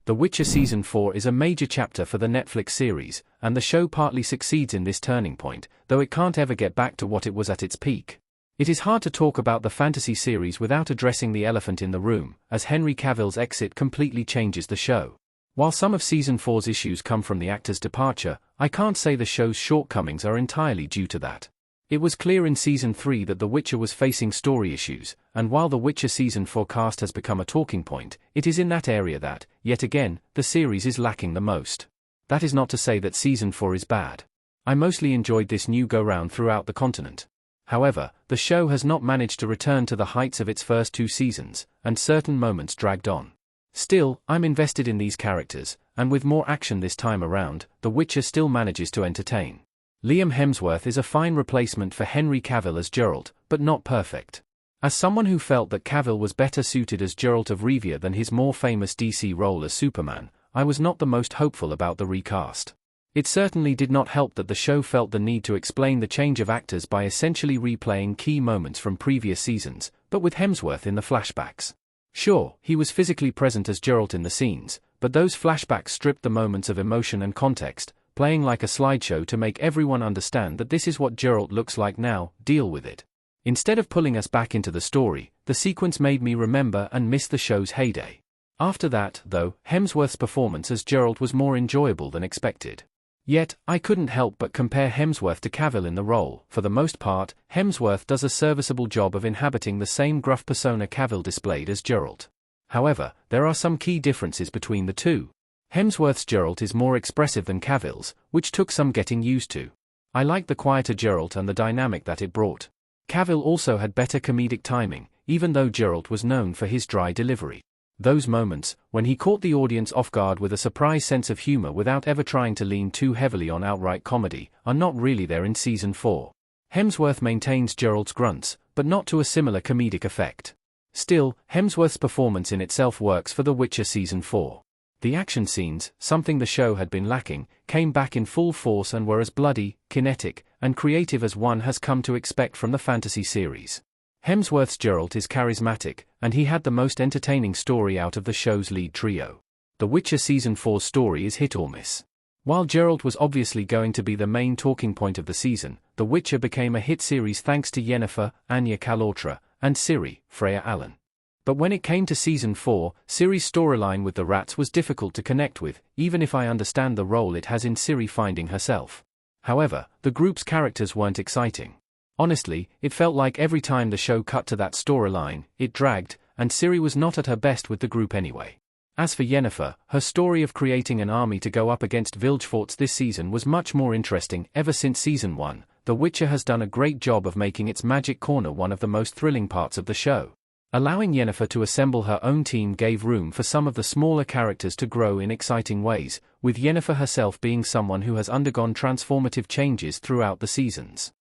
The Witcher Season 4 is a major chapter for the Netflix series, and the show partly succeeds in this turning point, though it can't ever get back to what it was at its peak. It is hard to talk about the fantasy series without addressing the elephant in the room, as Henry Cavill's exit completely changes the show. While some of Season 4's issues come from the actor's departure, I can't say the show's shortcomings are entirely due to that. It was clear in Season 3 that The Witcher was facing story issues, and while The Witcher Season 4 cast has become a talking point, it is in that area that, yet again, the series is lacking the most. That is not to say that Season 4 is bad. I mostly enjoyed this new go-round throughout the continent. However, the show has not managed to return to the heights of its first 2 seasons, and certain moments dragged on. Still, I'm invested in these characters, and with more action this time around, The Witcher still manages to entertain. Liam Hemsworth is a fine replacement for Henry Cavill as Geralt, but not perfect. As someone who felt that Cavill was better suited as Geralt of Rivia than his more famous DC role as Superman, I was not the most hopeful about the recast. It certainly did not help that the show felt the need to explain the change of actors by essentially replaying key moments from previous seasons, but with Hemsworth in the flashbacks. Sure, he was physically present as Geralt in the scenes, but those flashbacks stripped the moments of emotion and context, playing like a slideshow to make everyone understand that this is what Geralt looks like now, deal with it. Instead of pulling us back into the story, the sequence made me remember and miss the show's heyday. After that, though, Hemsworth's performance as Geralt was more enjoyable than expected. Yet, I couldn't help but compare Hemsworth to Cavill in the role. For the most part, Hemsworth does a serviceable job of inhabiting the same gruff persona Cavill displayed as Geralt. However, there are some key differences between the two. Hemsworth's Geralt is more expressive than Cavill's, which took some getting used to. I liked the quieter Geralt and the dynamic that it brought. Cavill also had better comedic timing, even though Geralt was known for his dry delivery. Those moments, when he caught the audience off guard with a surprise sense of humor without ever trying to lean too heavily on outright comedy, are not really there in Season 4. Hemsworth maintains Geralt's grunts, but not to a similar comedic effect. Still, Hemsworth's performance in itself works for The Witcher Season 4. The action scenes, something the show had been lacking, came back in full force and were as bloody, kinetic, and creative as one has come to expect from the fantasy series. Hemsworth's Geralt is charismatic, and he had the most entertaining story out of the show's lead trio. The Witcher Season 4's story is hit or miss. While Geralt was obviously going to be the main talking point of the season, The Witcher became a hit series thanks to Yennefer, Anya Kalautra, and Ciri, Freya Allan. But when it came to Season 4, Ciri's storyline with the rats was difficult to connect with, even if I understand the role it has in Ciri finding herself. However, the group's characters weren't exciting. Honestly, it felt like every time the show cut to that storyline, it dragged, and Ciri was not at her best with the group anyway. As for Yennefer, her story of creating an army to go up against Vilgefortz this season was much more interesting. Ever since Season 1, The Witcher has done a great job of making its magic corner one of the most thrilling parts of the show. Allowing Yennefer to assemble her own team gave room for some of the smaller characters to grow in exciting ways, with Yennefer herself being someone who has undergone transformative changes throughout the seasons.